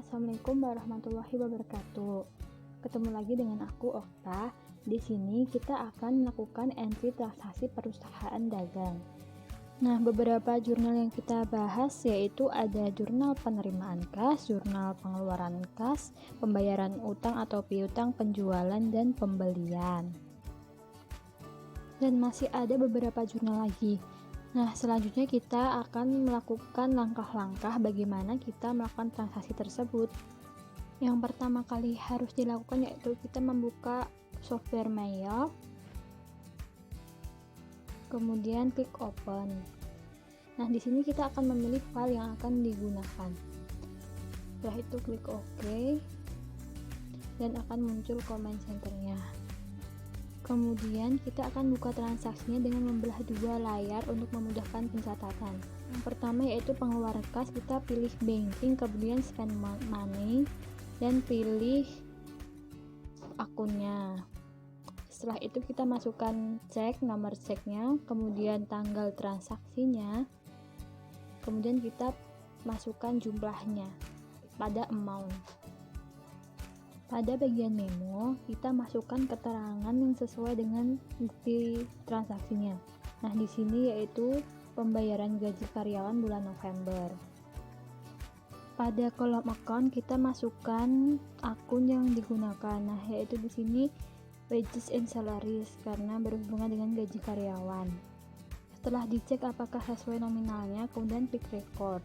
Assalamualaikum warahmatullahi wabarakatuh. Ketemu lagi dengan aku Okta. Di sini kita akan melakukan entry transaksi perusahaan dagang. Nah, beberapa jurnal yang kita bahas yaitu ada jurnal penerimaan kas, jurnal pengeluaran kas, pembayaran utang atau piutang, penjualan dan pembelian. Dan masih ada beberapa jurnal lagi. Nah, selanjutnya kita akan melakukan langkah-langkah bagaimana kita melakukan transaksi tersebut. Yang pertama kali harus dilakukan yaitu kita membuka software mail, kemudian klik open. Nah, di sini kita akan memilih file yang akan digunakan. Setelah itu klik OK dan akan muncul command centernya. Kemudian kita akan buka transaksinya dengan membelah dua layar untuk memudahkan pencatatan. Yang pertama yaitu pengeluaran kas, kita pilih banking, kemudian spend money dan pilih akunnya. Setelah itu kita masukkan cek, nomor ceknya, kemudian tanggal transaksinya, kemudian kita masukkan jumlahnya pada amount. Pada bagian memo, kita masukkan keterangan yang sesuai dengan bukti transaksinya. Nah, di sini yaitu pembayaran gaji karyawan bulan November. Pada kolom account kita masukkan akun yang digunakan. Nah, yaitu di sini wages and salaries karena berhubungan dengan gaji karyawan. Setelah dicek apakah sesuai nominalnya, kemudian klik record.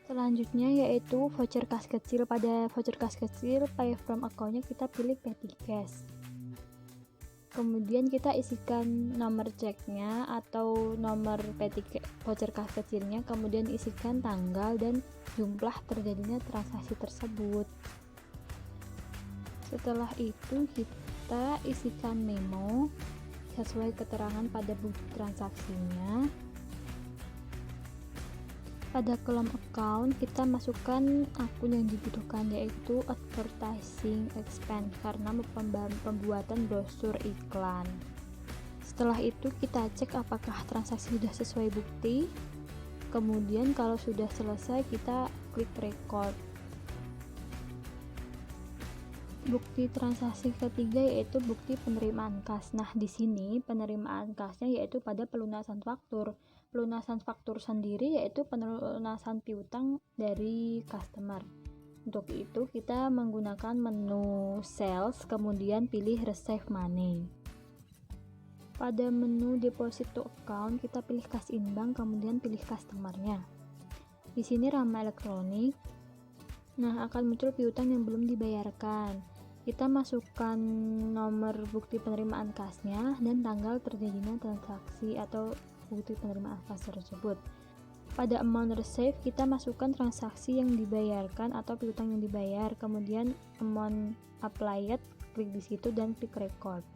Selanjutnya yaitu voucher kas kecil. Pada voucher kas kecil, pay from account-nya kita pilih petty cash. Kemudian kita isikan nomor ceknya atau nomor voucher kas kecilnya, kemudian isikan tanggal dan jumlah terjadinya transaksi tersebut. Setelah itu kita isikan memo sesuai keterangan pada bukti transaksinya. Pada kolom account kita masukkan akun yang dibutuhkan yaitu advertising expense karena pembuatan brosur iklan. Setelah itu kita cek apakah transaksi sudah sesuai bukti. Kemudian kalau sudah selesai kita klik record. Bukti transaksi ketiga yaitu bukti penerimaan kas. Nah, di sini penerimaan kasnya yaitu pada pelunasan faktur. Pelunasan faktur sendiri yaitu pelunasan piutang dari customer. Untuk itu kita menggunakan menu sales, kemudian pilih receive money. Pada menu deposit to account kita pilih cash in bank, kemudian pilih customernya. Di sini ramah elektronik. Nah, akan muncul piutang yang belum dibayarkan. Kita masukkan nomor bukti penerimaan kasnya dan tanggal terjadinya transaksi atau bukti penerimaan kas tersebut. Pada amount received kita masukkan transaksi yang dibayarkan atau piutang yang dibayar, kemudian amount applied, klik di situ dan klik record.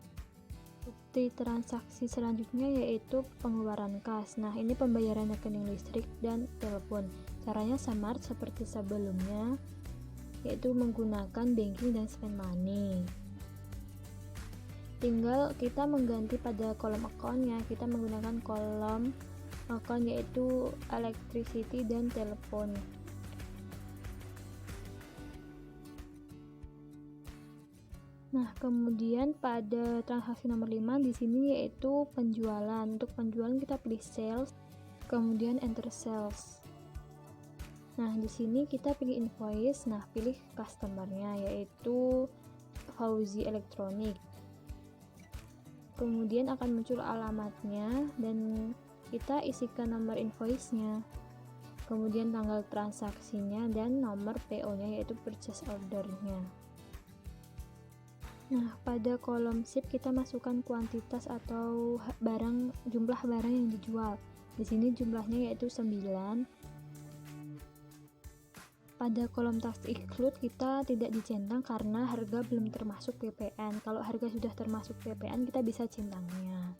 Bukti transaksi selanjutnya yaitu pengeluaran kas. Nah, ini pembayaran rekening listrik dan telepon. Caranya sama seperti sebelumnya, yaitu menggunakan banking dan spend money. Tinggal kita mengganti pada kolom account-nya, kita menggunakan kolom account yaitu electricity dan telepon. Nah, kemudian pada transaksi nomor 5 di sini yaitu penjualan. Untuk penjualan kita pilih sales, kemudian enter sales. Nah, di sini kita pilih invoice. Nah, pilih customernya yaitu Fauzi Elektronik. Kemudian akan muncul alamatnya dan kita isikan nomor invoice-nya. Kemudian tanggal transaksinya dan nomor PO-nya yaitu purchase order-nya. Nah, pada kolom ship kita masukkan kuantitas atau jumlah barang yang dijual. Di sini jumlahnya yaitu 9. Pada kolom tax include kita tidak dicentang karena harga belum termasuk PPN. Kalau harga sudah termasuk PPN kita bisa centangnya.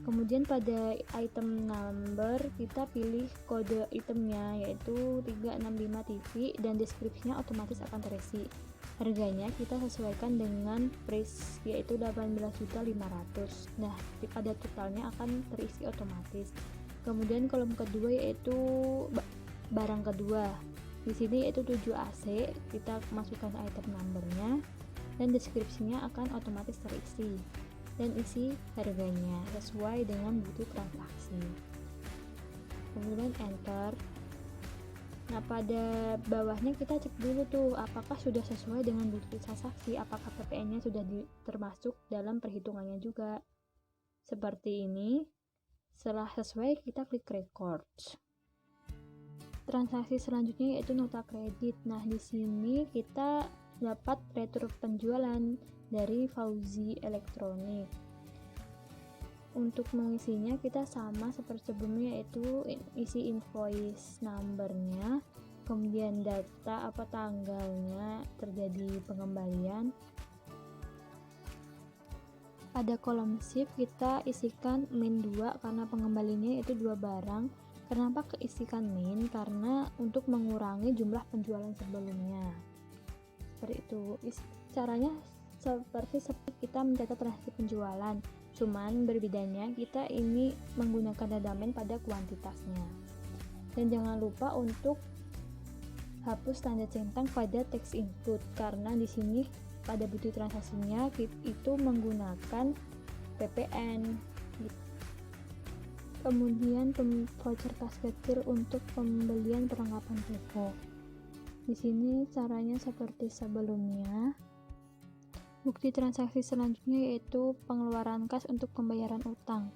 Kemudian pada item number kita pilih kode itemnya yaitu 365 TV dan deskripsinya otomatis akan terisi. Harganya kita sesuaikan dengan price yaitu 18.500.000. Nah, pada totalnya akan terisi otomatis. Kemudian kolom kedua yaitu barang kedua. Di sini yaitu 7AC, kita masukkan item numbernya dan deskripsinya akan otomatis terisi dan isi harganya sesuai dengan bukti transaksi. Kemudian enter. Nah, pada bawahnya kita cek dulu tuh apakah sudah sesuai dengan bukti transaksi, apakah PPN-nya sudah termasuk dalam perhitungannya juga. Seperti ini. Setelah sesuai, kita klik record. Transaksi selanjutnya yaitu nota kredit. Nah, di sini kita dapat retur penjualan dari Fauzi Elektronik. Untuk mengisinya kita sama seperti sebelumnya, yaitu isi invoice numbernya, kemudian data tanggalnya terjadi pengembalian. Pada kolom shift kita isikan min 2 karena pengembalinya yaitu 2 barang. Kenapa keisikan min? Karena untuk mengurangi jumlah penjualan sebelumnya. Seperti itu. Caranya seperti kita mencatat transaksi penjualan, cuman berbedanya kita ini menggunakan dadamen pada kuantitasnya. Dan jangan lupa untuk hapus tanda centang pada teks input karena di sini pada bukti transaksinya itu menggunakan PPN. Kemudian voucher tas kecil untuk pembelian perlengkapan toko. Di sini caranya seperti sebelumnya. Bukti transaksi selanjutnya yaitu pengeluaran kas untuk pembayaran utang.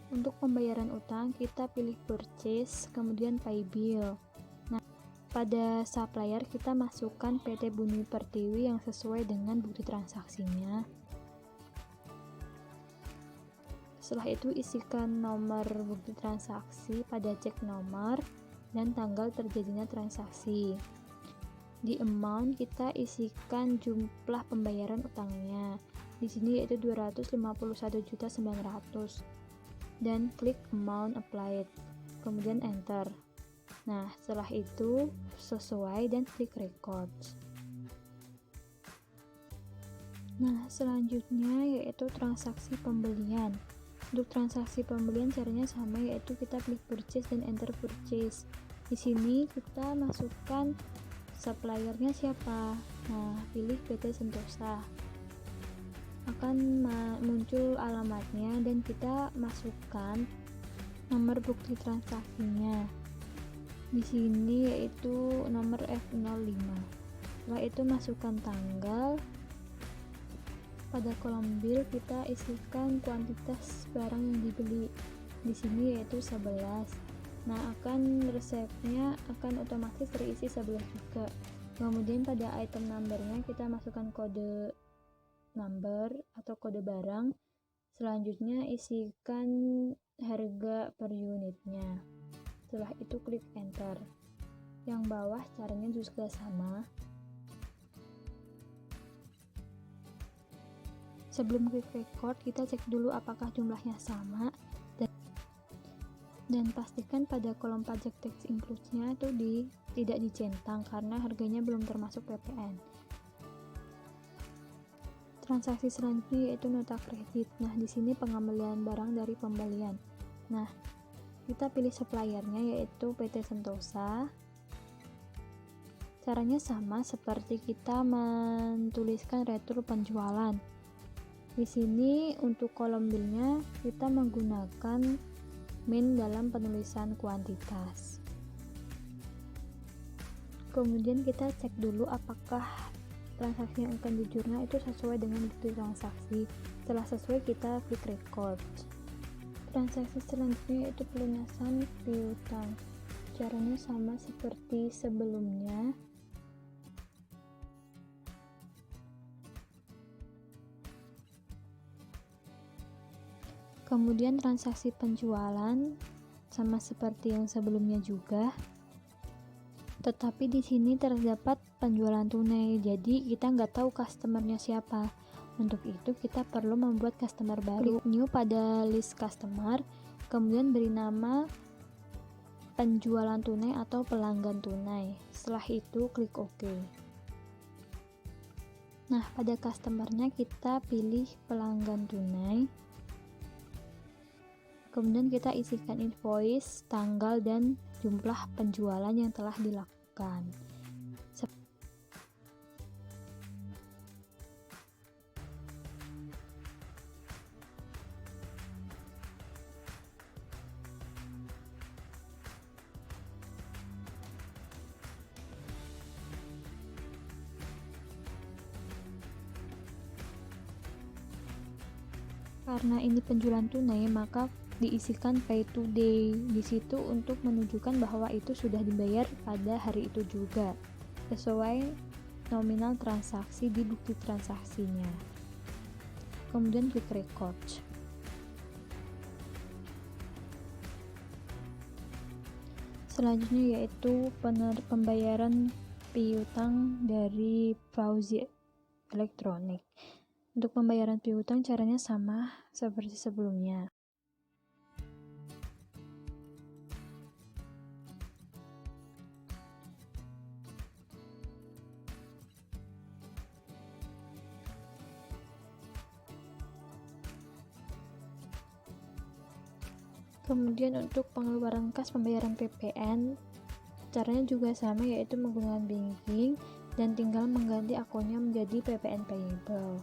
Untuk pembayaran utang kita pilih purchase, kemudian pay bill. Nah, pada supplier kita masukkan PT Bumi Pertiwi yang sesuai dengan bukti transaksinya. Setelah itu isikan nomor bukti transaksi pada cek nomor dan tanggal terjadinya transaksi. Di amount kita isikan jumlah pembayaran utangnya. Di sini yaitu 251.900 dan klik amount applied. Kemudian enter. Nah, setelah itu sesuai dan klik record. Nah, selanjutnya yaitu transaksi pembelian. Untuk transaksi pembelian caranya sama, yaitu kita klik purchase dan enter purchase. Di sini kita masukkan suppliernya siapa. Nah, pilih PT Sentosa. Akan muncul alamatnya dan kita masukkan nomor bukti transaksinya. Di sini yaitu nomor F05. Setelah itu masukkan tanggal. Pada kolom bill kita isikan kuantitas barang yang dibeli. Di sini yaitu 11. Nah, resepnya akan otomatis terisi 11 juga. Kemudian pada item numbernya kita masukkan kode number atau kode barang. Selanjutnya isikan harga per unitnya. Setelah itu klik enter. Yang bawah caranya juga sama. Sebelum klik record, kita cek dulu apakah jumlahnya sama dan pastikan pada kolom pajak tax include-nya itu tidak dicentang karena harganya belum termasuk PPN. Transaksi selanjutnya yaitu nota kredit. Nah, di sini pengembalian barang dari pembelian. Nah, kita pilih suppliernya yaitu PT Sentosa. Caranya sama seperti kita menuliskan retur penjualan. Di sini untuk kolom billnya kita menggunakan min dalam penulisan kuantitas. Kemudian kita cek dulu apakah transaksi yang akan di-jurnal itu sesuai dengan bukti transaksi. Setelah sesuai kita klik record. Transaksi selanjutnya yaitu pelunasan piutang. Caranya sama seperti sebelumnya. Kemudian transaksi penjualan sama seperti yang sebelumnya juga. Tetapi di sini terdapat penjualan tunai, jadi kita nggak tahu customernya siapa. Untuk itu kita perlu membuat customer baru. Klik new pada list customer, kemudian beri nama penjualan tunai atau pelanggan tunai. Setelah itu klik OK. Nah, pada customernya kita pilih pelanggan tunai. Kemudian kita isikan invoice, tanggal, dan jumlah penjualan yang telah dilakukan. diajukan. Karena ini penjualan tunai, maka diisikan pay today di situ untuk menunjukkan bahwa itu sudah dibayar pada hari itu juga, sesuai nominal transaksi di bukti transaksinya. Kemudian klik record. Selanjutnya yaitu pembayaran piutang dari Fauzi Elektronik. Untuk pembayaran piutang caranya sama seperti sebelumnya. Kemudian untuk pengeluaran kas pembayaran PPN, caranya juga sama, yaitu menggunakan banking dan tinggal mengganti akunnya menjadi PPN Payable.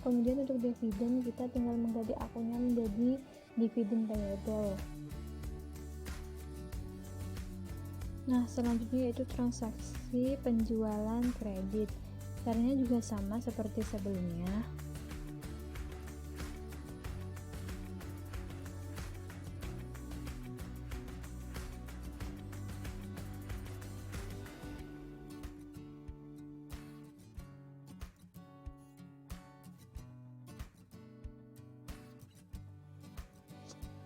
Kemudian untuk dividen, kita tinggal mengganti akunnya menjadi dividen payable. Nah, selanjutnya yaitu transaksi penjualan kredit. Caranya juga sama seperti sebelumnya.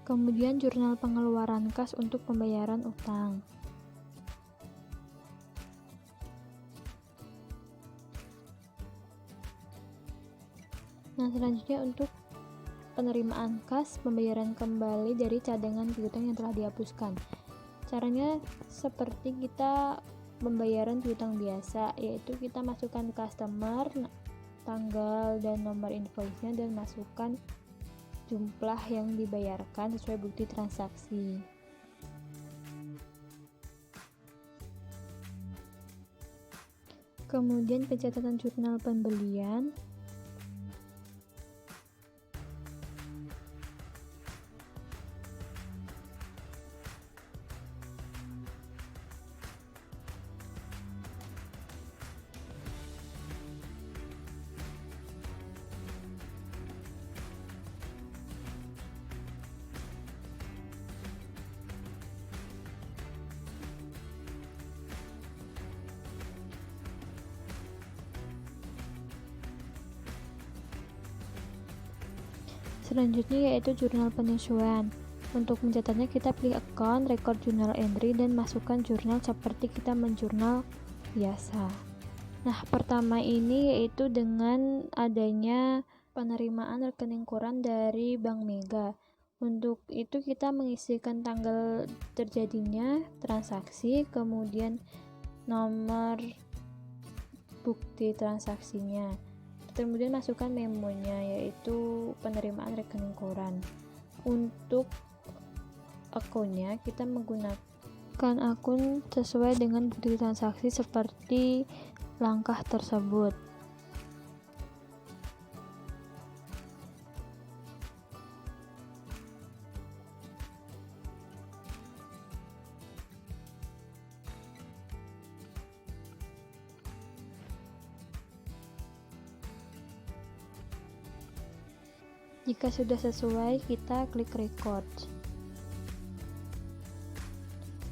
Kemudian jurnal pengeluaran kas untuk pembayaran utang. Nah, selanjutnya untuk penerimaan kas pembayaran kembali dari cadangan piutang yang telah dihapuskan. Caranya seperti kita pembayaran piutang biasa, yaitu kita masukkan customer, tanggal dan nomor invoice-nya, dan masukkan jumlah yang dibayarkan sesuai bukti transaksi. Kemudian pencatatan jurnal pembelian. Selanjutnya yaitu jurnal penyesuaian. Untuk mencatatnya kita pilih account, record journal entry, dan masukkan jurnal seperti kita menjurnal biasa. Nah, pertama ini yaitu dengan adanya penerimaan rekening koran dari Bank Mega. Untuk itu kita mengisikan tanggal terjadinya transaksi, kemudian nomor bukti transaksinya, kemudian masukkan memonya, yaitu penerimaan rekening koran. Untuk akunnya kita menggunakan akun sesuai dengan bukti transaksi seperti langkah tersebut. Jika sudah sesuai, kita klik record.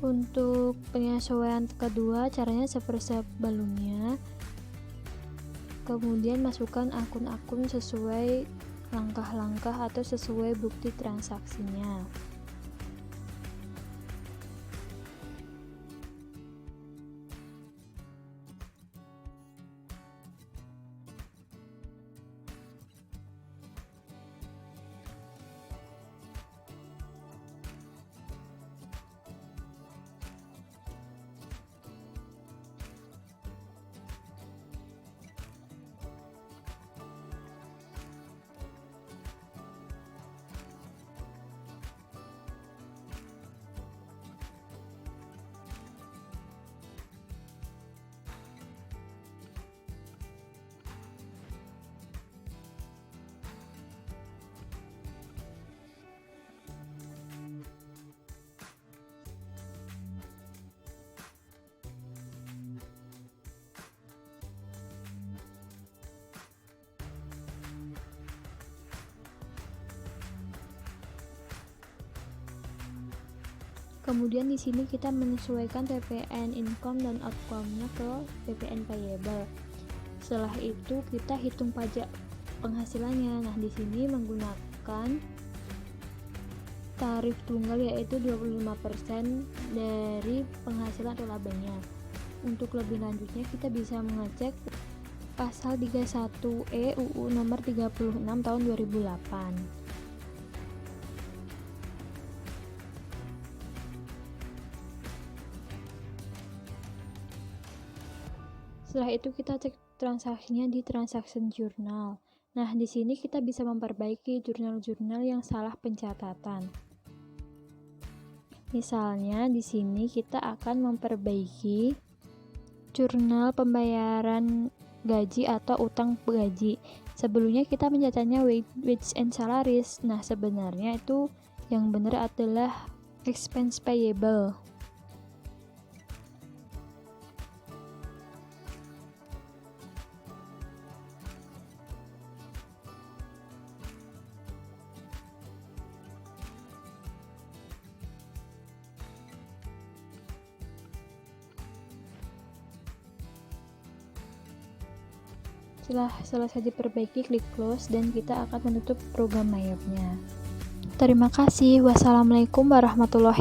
Untuk penyesuaian kedua, caranya seperti sebelumnya. Kemudian masukkan akun-akun sesuai langkah-langkah atau sesuai bukti transaksinya. Kemudian di sini kita menyesuaikan PPN income dan outcome-nya ke PPN payable. Setelah itu kita hitung pajak penghasilannya. Nah, di sini menggunakan tarif tunggal yaitu 25% dari penghasilan atau labanya. Untuk lebih lanjutnya kita bisa mengecek pasal 31E UU nomor 36 tahun 2008. Setelah itu kita cek transaksinya di transaction journal. Nah, di sini kita bisa memperbaiki jurnal-jurnal yang salah pencatatan. Misalnya di sini kita akan memperbaiki jurnal pembayaran gaji atau utang gaji. Sebelumnya kita mencatatnya wage and salaries. Nah, sebenarnya itu yang benar adalah expense payable. Setelah selesai diperbaiki, klik close dan kita akan menutup program layarnya. Terima kasih. Wassalamualaikum warahmatullahi